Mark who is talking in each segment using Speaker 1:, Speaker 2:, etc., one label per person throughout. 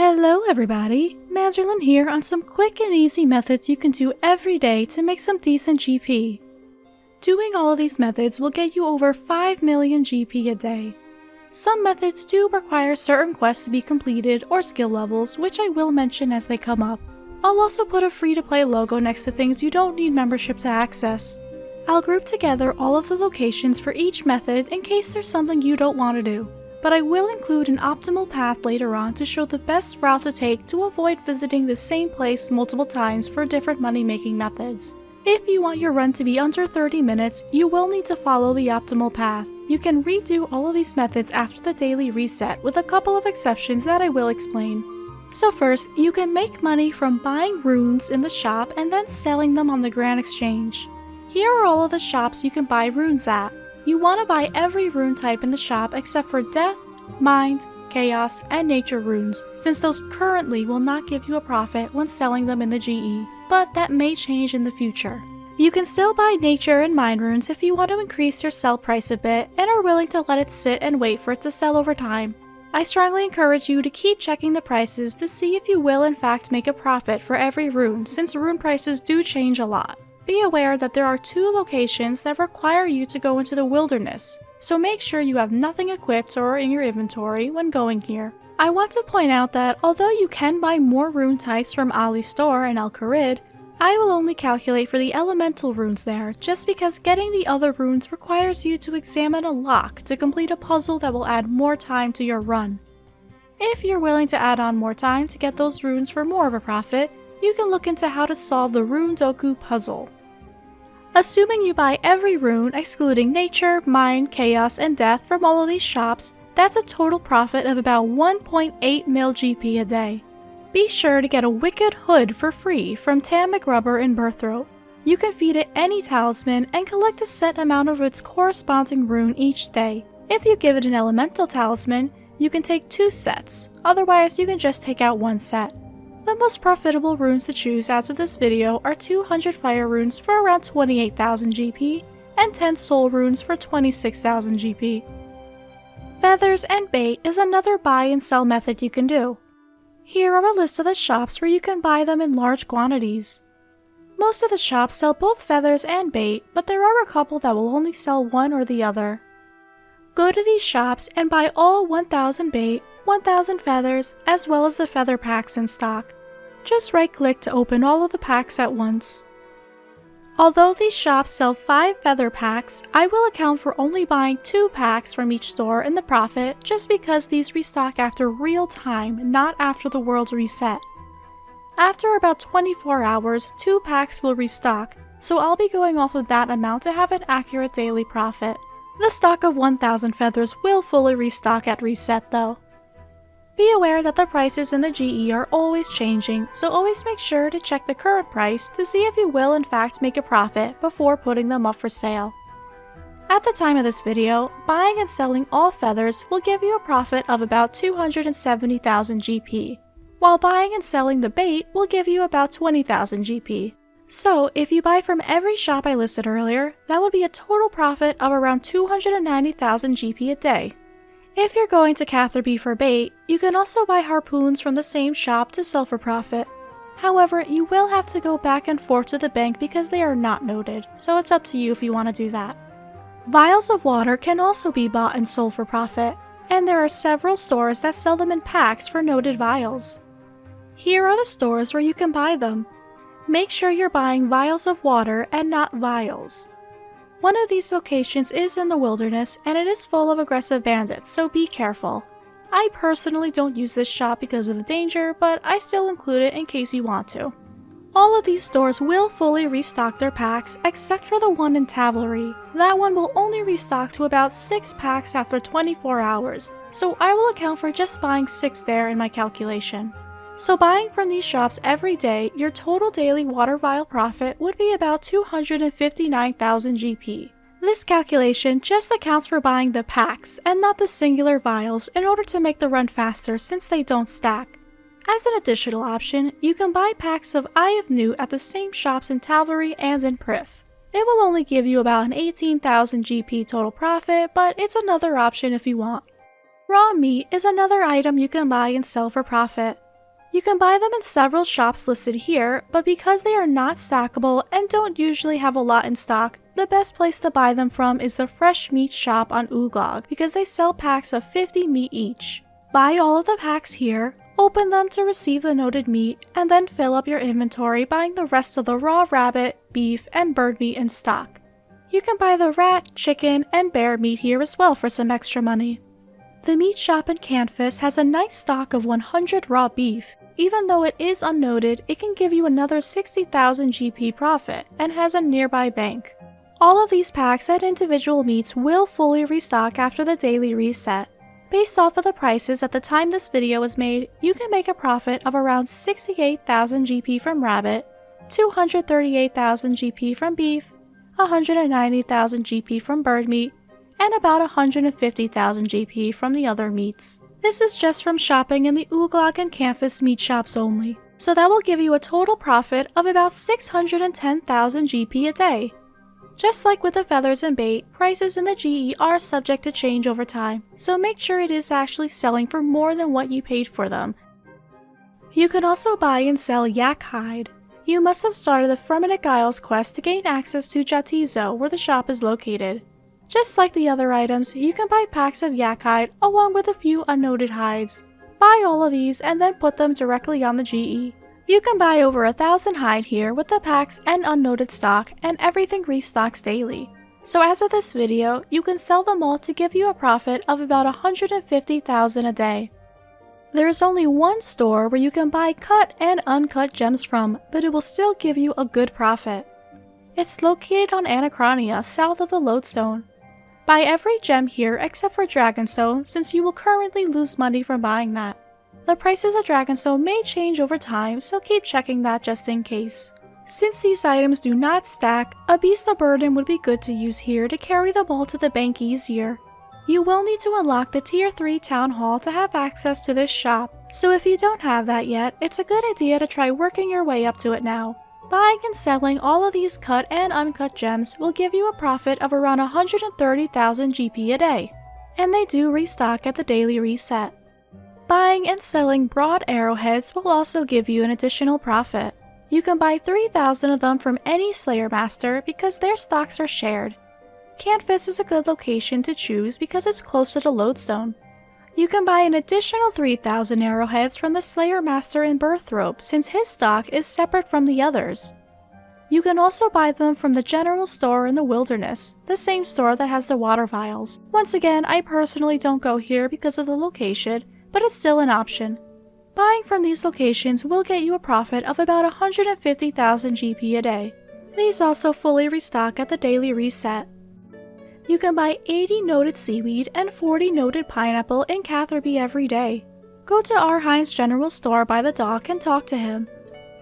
Speaker 1: Hello everybody, Mazerlin here on some quick and easy methods you can do every day to make some decent GP. Doing all of these methods will get you over 5 million GP a day. Some methods do require certain quests to be completed or skill levels, which I will mention as they come up. I'll also put a free-to-play logo next to things you don't need membership to access. I'll group together all of the locations for each method in case there's something you don't want to do. But I will include an optimal path later on to show the best route to take to avoid visiting the same place multiple times for different money-making methods. If you want your run to be under 30 minutes, you will need to follow the optimal path. You can redo all of these methods after the daily reset with a couple of exceptions that I will explain. So first, you can make money from buying runes in the shop and then selling them on the Grand Exchange. Here are all of the shops you can buy runes at. You want to buy every rune type in the shop except for Death, Mind, Chaos, and Nature runes, since those currently will not give you a profit when selling them in the GE, but that may change in the future. You can still buy Nature and Mind runes if you want to increase your sell price a bit and are willing to let it sit and wait for it to sell over time. I strongly encourage you to keep checking the prices to see if you will in fact make a profit for every rune, since rune prices do change a lot. Be aware that there are 2 locations that require you to go into the wilderness, so make sure you have nothing equipped or in your inventory when going here. I want to point out that although you can buy more rune types from Ali's store and Alkharid, I will only calculate for the elemental runes there, just because getting the other runes requires you to examine a lock to complete a puzzle that will add more time to your run. If you're willing to add on more time to get those runes for more of a profit, you can look into how to solve the Runedoku puzzle. Assuming you buy every rune excluding Nature, Mind, Chaos, and Death from all of these shops, that's a total profit of about 1.8 mil GP a day. Be sure to get a Wicked Hood for free from Tam McRubber in Birthroat. You can feed it any talisman and collect a set amount of its corresponding rune each day. If you give it an elemental talisman, you can take 2 sets, otherwise you can just take out 1 set. The most profitable runes to choose as of this video are 200 fire runes for around 28,000 GP and 10 soul runes for 26,000 GP. Feathers and bait is another buy and sell method you can do. Here are a list of the shops where you can buy them in large quantities. Most of the shops sell both feathers and bait, but there are a couple that will only sell one or the other. Go to these shops and buy all 1,000 bait, 1,000 feathers, as well as the feather packs in stock. Just right-click to open all of the packs at once. Although these shops sell 5 feather packs, I will account for only buying 2 packs from each store in the profit just because these restock after real time, not after the world's reset. After about 24 hours, 2 packs will restock, so I'll be going off of that amount to have an accurate daily profit. The stock of 1,000 feathers will fully restock at reset though. Be aware that the prices in the GE are always changing, so always make sure to check the current price to see if you will in fact make a profit before putting them up for sale. At the time of this video, buying and selling all feathers will give you a profit of about 270,000 GP, while buying and selling the bait will give you about 20,000 GP. So if you buy from every shop I listed earlier, that would be a total profit of around 290,000 GP a day. If you're going to Catherby for bait, you can also buy harpoons from the same shop to sell for profit. However, you will have to go back and forth to the bank because they are not noted, so it's up to you if you want to do that. Vials of water can also be bought and sold for profit, and there are several stores that sell them in packs for noted vials. Here are the stores where you can buy them. Make sure you're buying vials of water and not vials. One of these locations is in the wilderness and it is full of aggressive bandits, so be careful. I personally don't use this shop because of the danger, but I still include it in case you want to. All of these stores will fully restock their packs except for the one in Tavelry. That one will only restock to about 6 packs after 24 hours, so I will account for just buying 6 there in my calculation. So buying from these shops every day, your total daily water vial profit would be about 259,000 GP. This calculation just accounts for buying the packs and not the singular vials in order to make the run faster since they don't stack. As an additional option, you can buy packs of Eye of Newt at the same shops in Tavelry and in Prif. It will only give you about an 18,000 GP total profit, but it's another option if you want. Raw meat is another item you can buy and sell for profit. You can buy them in several shops listed here, but because they are not stackable and don't usually have a lot in stock, the best place to buy them from is the Fresh Meat shop on Uglog because they sell packs of 50 meat each. Buy all of the packs here, open them to receive the noted meat, and then fill up your inventory buying the rest of the raw rabbit, beef, and bird meat in stock. You can buy the rat, chicken, and bear meat here as well for some extra money. The meat shop in Canvas has a nice stock of 100 raw beef. Even though it is unnoted, it can give you another 60,000 GP profit and has a nearby bank. All of these packs and individual meats will fully restock after the daily reset. Based off of the prices at the time this video was made, you can make a profit of around 68,000 GP from rabbit, 238,000 GP from beef, 190,000 GP from bird meat, and about 150,000 GP from the other meats. This is just from shopping in the Uglog and Canvas meat shops only, so that will give you a total profit of about 610,000 GP a day. Just like with the feathers and bait, prices in the GE are subject to change over time, so make sure it is actually selling for more than what you paid for them. You can also buy and sell yak hide. You must have started the Fremennik Isles quest to gain access to Jatizo, where the shop is located. Just like the other items, you can buy packs of yak hide along with a few unnoted hides. Buy all of these and then put them directly on the GE. You can buy over 1,000 hide here with the packs and unnoted stock, and everything restocks daily. So as of this video, you can sell them all to give you a profit of about 150,000 a day. There is only one store where you can buy cut and uncut gems from, but it will still give you a good profit. It's located on Anachronia, south of the Lodestone. Buy every gem here except for Dragonstone, since you will currently lose money from buying that. The prices of Dragonstone may change over time, so keep checking that just in case. Since these items do not stack, a Beast of Burden would be good to use here to carry them all to the bank easier. You will need to unlock the Tier 3 Town Hall to have access to this shop, so if you don't have that yet, it's a good idea to try working your way up to it now. Buying and selling all of these cut and uncut gems will give you a profit of around 130,000 GP a day, and they do restock at the daily reset. Buying and selling broad arrowheads will also give you an additional profit. You can buy 3,000 of them from any Slayer Master because their stocks are shared. Canvas is a good location to choose because it's close to the Lodestone. You can buy an additional 3,000 arrowheads from the Slayer Master in Birthrope since his stock is separate from the others. You can also buy them from the general store in the Wilderness, the same store that has the water vials. Once again, I personally don't go here because of the location, but it's still an option. Buying from these locations will get you a profit of about 150,000 GP a day. These also fully restock at the daily reset. You can buy 80 noted seaweed and 40 noted pineapple in Catherby every day. Go to Arhein's general store by the dock and talk to him.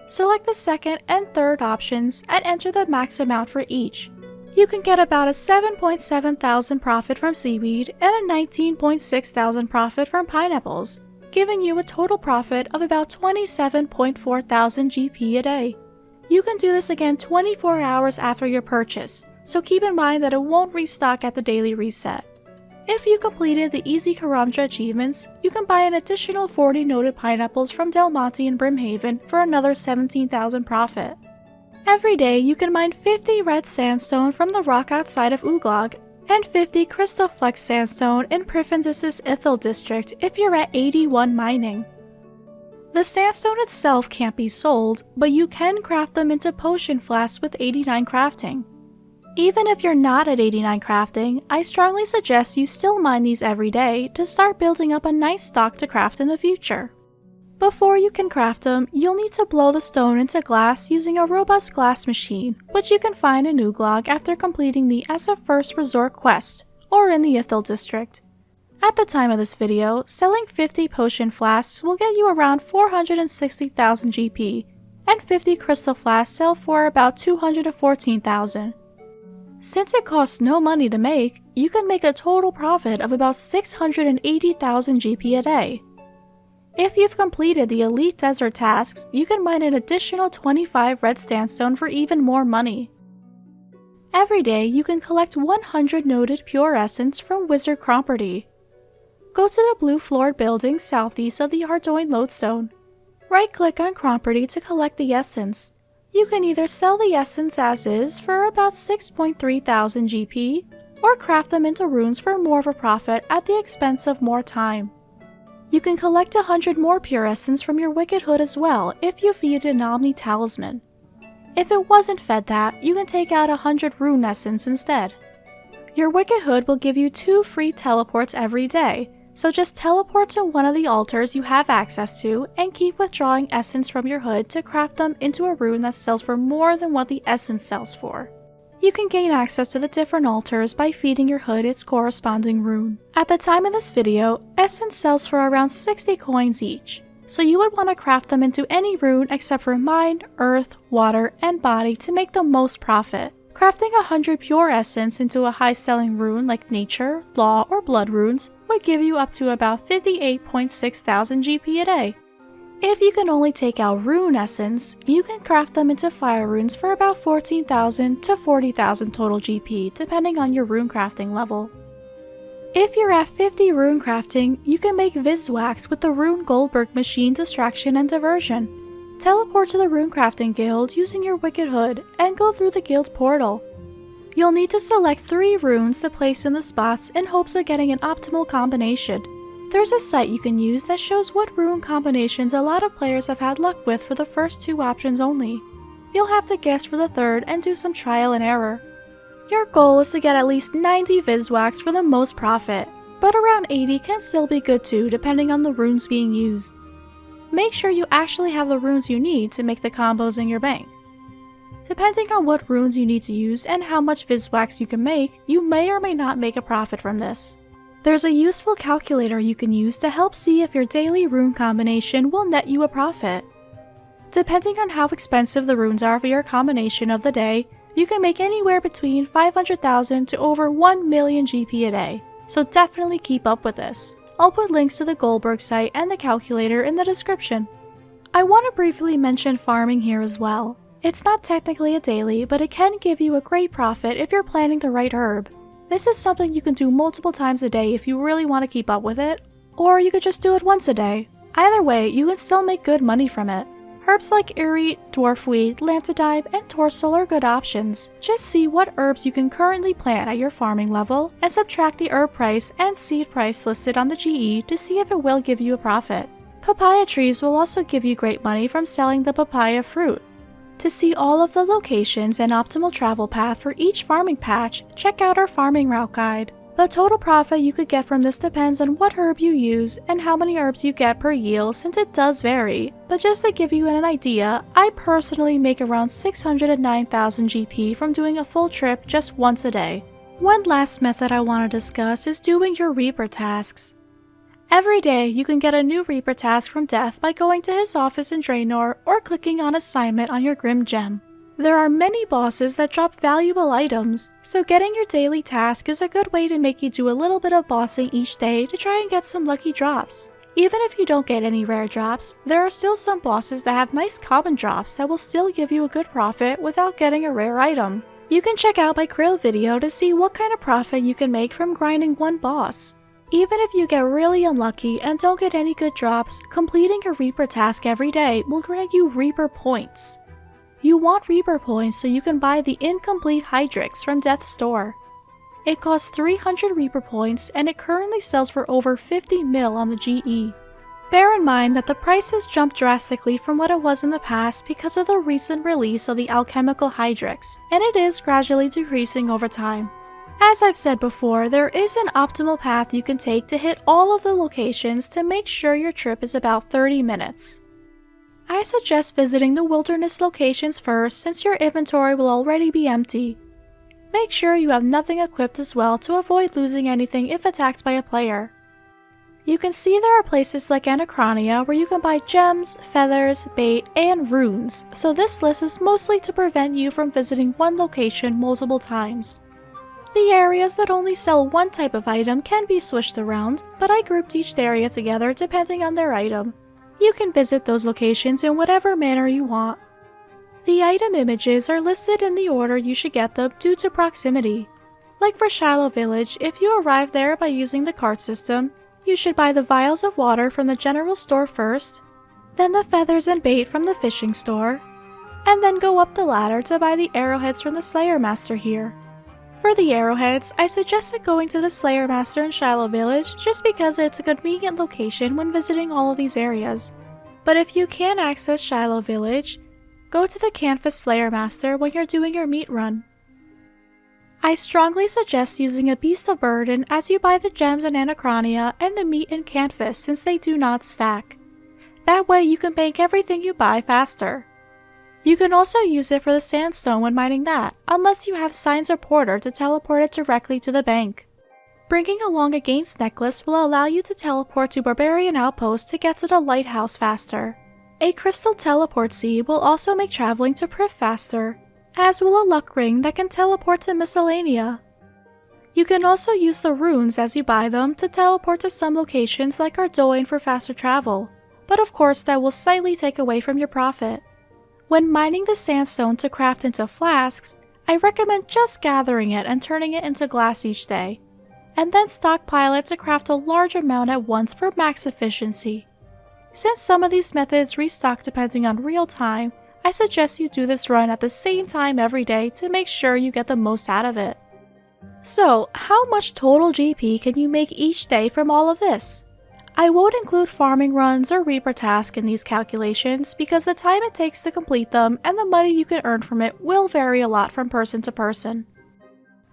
Speaker 1: Select the second and third options and enter the max amount for each. You can get about a 7.7 thousand profit from seaweed and a 19.6 thousand profit from pineapples, giving you a total profit of about 27.4 thousand GP a day. You can do this again 24 hours after your purchase, so keep in mind that it won't restock at the daily reset. If you completed the Easy Karamja achievements, you can buy an additional 40 noted pineapples from Del Monte and Brimhaven for another 17,000 profit. Every day you can mine 50 red sandstone from the rock outside of Uglog, and 50 crystal flex sandstone in Prifindis' Ithil district if you're at 81 mining. The sandstone itself can't be sold, but you can craft them into potion flasks with 89 crafting. Even if you're not at 89 crafting, I strongly suggest you still mine these every day to start building up a nice stock to craft in the future. Before you can craft them, you'll need to blow the stone into glass using a robust glass machine, which you can find in Uglog after completing the As a First Resort quest, or in the Ithil district. At the time of this video, selling 50 potion flasks will get you around 460,000 GP, and 50 crystal flasks sell for about 214,000. Since it costs no money to make, you can make a total profit of about 680,000 GP a day. If you've completed the Elite Desert tasks, you can mine an additional 25 red sandstone for even more money. Every day, you can collect 100 noted pure essence from Wizard Cromperty. Go to the blue floored building southeast of the Ardoin Lodestone. Right-click on Property to collect the essence. You can either sell the essence as is for about 6.3 thousand GP, or craft them into runes for more of a profit at the expense of more time. You can collect 100 more pure essence from your Wicked Hood as well if you feed an Omni Talisman. If it wasn't fed that, you can take out 100 rune essence instead. Your Wicked Hood will give you 2 free teleports every day, so just teleport to one of the altars you have access to and keep withdrawing essence from your hood to craft them into a rune that sells for more than what the essence sells for. You can gain access to the different altars by feeding your hood its corresponding rune. At the time of this video, essence sells for around 60 coins each, so you would want to craft them into any rune except for mind, earth, water, and body to make the most profit. Crafting 100 pure essence into a high-selling rune like nature, law, or blood runes would give you up to about 58.6 thousand GP a day. If you can only take out rune essence, you can craft them into fire runes for about 14,000 to 40,000 total GP depending on your rune crafting level. If you're at 50 rune crafting, you can make Viswax with the Rune Goldberg machine distraction and diversion. Teleport to the Rune Crafting Guild using your Wicked Hood and go through the guild portal. You'll need to select 3 runes to place in the spots in hopes of getting an optimal combination. There's a site you can use that shows what rune combinations a lot of players have had luck with for the first 2 options only. You'll have to guess for the third and do some trial and error. Your goal is to get at least 90 Viswax for the most profit, but around 80 can still be good too depending on the runes being used. Make sure you actually have the runes you need to make the combos in your bank. Depending on what runes you need to use and how much Viswax you can make, you may or may not make a profit from this. There's a useful calculator you can use to help see if your daily rune combination will net you a profit. Depending on how expensive the runes are for your combination of the day, you can make anywhere between 500,000 to over 1 million GP a day, so definitely keep up with this. I'll put links to the Goldberg site and the calculator in the description. I want to briefly mention farming here as well. It's not technically a daily, but it can give you a great profit if you're planting the right herb. This is something you can do multiple times a day if you really want to keep up with it, or you could just do it once a day. Either way, you can still make good money from it. Herbs like Irite, Dwarfweed, Lantodibe, and Torsol are good options. Just see what herbs you can currently plant at your farming level, and subtract the herb price and seed price listed on the GE to see if it will give you a profit. Papaya trees will also give you great money from selling the papaya fruit. To see all of the locations and optimal travel path for each farming patch, check out our farming route guide. The total profit you could get from this depends on what herb you use and how many herbs you get per yield since it does vary, but just to give you an idea, I personally make around 609,000 GP from doing a full trip just once a day. One last method I want to discuss is doing your Reaper tasks. Every day you can get a new Reaper task from Death by going to his office in Draenor or clicking on assignment on your Grim Gem. There are many bosses that drop valuable items, so getting your daily task is a good way to make you do a little bit of bossing each day to try and get some lucky drops. Even if you don't get any rare drops, there are still some bosses that have nice common drops that will still give you a good profit without getting a rare item. You can check out my Krill video to see what kind of profit you can make from grinding one boss. Even if you get really unlucky and don't get any good drops, completing a Reaper task every day will grant you Reaper points. You want Reaper points so you can buy the incomplete Hydrix from Death's store. It costs 300 Reaper points and it currently sells for over 50 mil on the GE. Bear in mind that the price has jumped drastically from what it was in the past because of the recent release of the alchemical Hydrix, and it is gradually decreasing over time. As I've said before, there is an optimal path you can take to hit all of the locations to make sure your trip is about 30 minutes. I suggest visiting the wilderness locations first since your inventory will already be empty. Make sure you have nothing equipped as well to avoid losing anything if attacked by a player. You can see there are places like Anachronia where you can buy gems, feathers, bait, and runes, so this list is mostly to prevent you from visiting one location multiple times. The areas that only sell one type of item can be switched around, but I grouped each area together depending on their item. You can visit those locations in whatever manner you want. The item images are listed in the order you should get them due to proximity. Like for Shiloh Village, if you arrive there by using the cart system, you should buy the vials of water from the general store first, then the feathers and bait from the fishing store, and then go up the ladder to buy the arrowheads from the Slayer Master here. For the arrowheads, I suggested going to the Slayer Master in Shiloh Village just because it's a convenient location when visiting all of these areas. But if you can't access Shiloh Village, go to the Canvas Slayer Master when you're doing your meat run. I strongly suggest using a Beast of Burden as you buy the gems in Anachronia and the meat in Canvas since they do not stack. That way you can bank everything you buy faster. You can also use it for the sandstone when mining that, unless you have Signs of Porter to teleport it directly to the bank. Bringing along a Games necklace will allow you to teleport to Barbarian Outpost to get to the lighthouse faster. A crystal teleport seed will also make traveling to Priv faster, as will a luck ring that can teleport to Miscellanea. You can also use the runes as you buy them to teleport to some locations like Ardoin for faster travel, but of course that will slightly take away from your profit. When mining the sandstone to craft into flasks, I recommend just gathering it and turning it into glass each day, and then stockpile it to craft a large amount at once for max efficiency. Since some of these methods restock depending on real time, I suggest you do this run at the same time every day to make sure you get the most out of it. So, how much total GP can you make each day from all of this? I won't include farming runs or Reaper tasks in these calculations because the time it takes to complete them and the money you can earn from it will vary a lot from person to person.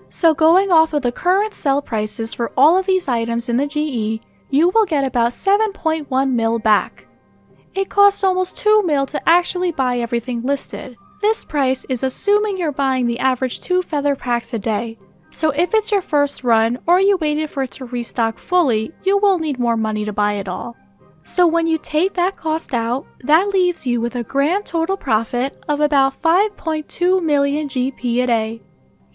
Speaker 1: So going off of the current sell prices for all of these items in the GE, you will get about 7.1 mil back. It costs almost 2 mil to actually buy everything listed. This price is assuming you're buying the average 2 feather packs a day. So if it's your first run or you waited for it to restock fully, you will need more money to buy it all. So when you take that cost out, that leaves you with a grand total profit of about 5.2 million GP a day.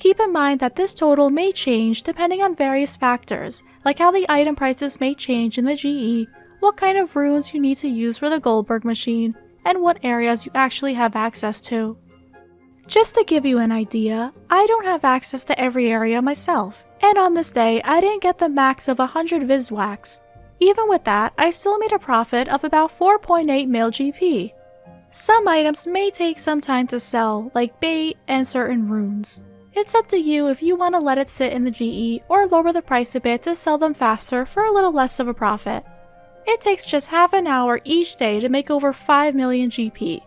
Speaker 1: Keep in mind that this total may change depending on various factors, like how the item prices may change in the GE, what kind of runes you need to use for the Goldberg machine, and what areas you actually have access to. Just to give you an idea, I don't have access to every area myself, and on this day I didn't get the max of 100 Viswax. Even with that, I still made a profit of about 4.8 mil GP. Some items may take some time to sell, like bait and certain runes. It's up to you if you want to let it sit in the GE or lower the price a bit to sell them faster for a little less of a profit. It takes just half an hour each day to make over 5 million GP.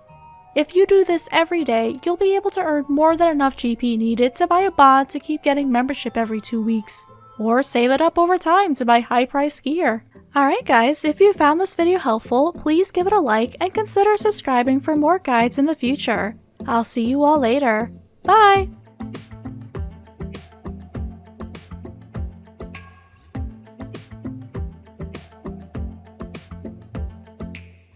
Speaker 1: If you do this every day, you'll be able to earn more than enough GP needed to buy a bond to keep getting membership every 2 weeks, or save it up over time to buy high-priced gear. Alright guys, if you found this video helpful, please give it a like and consider subscribing for more guides in the future. I'll see you all later. Bye!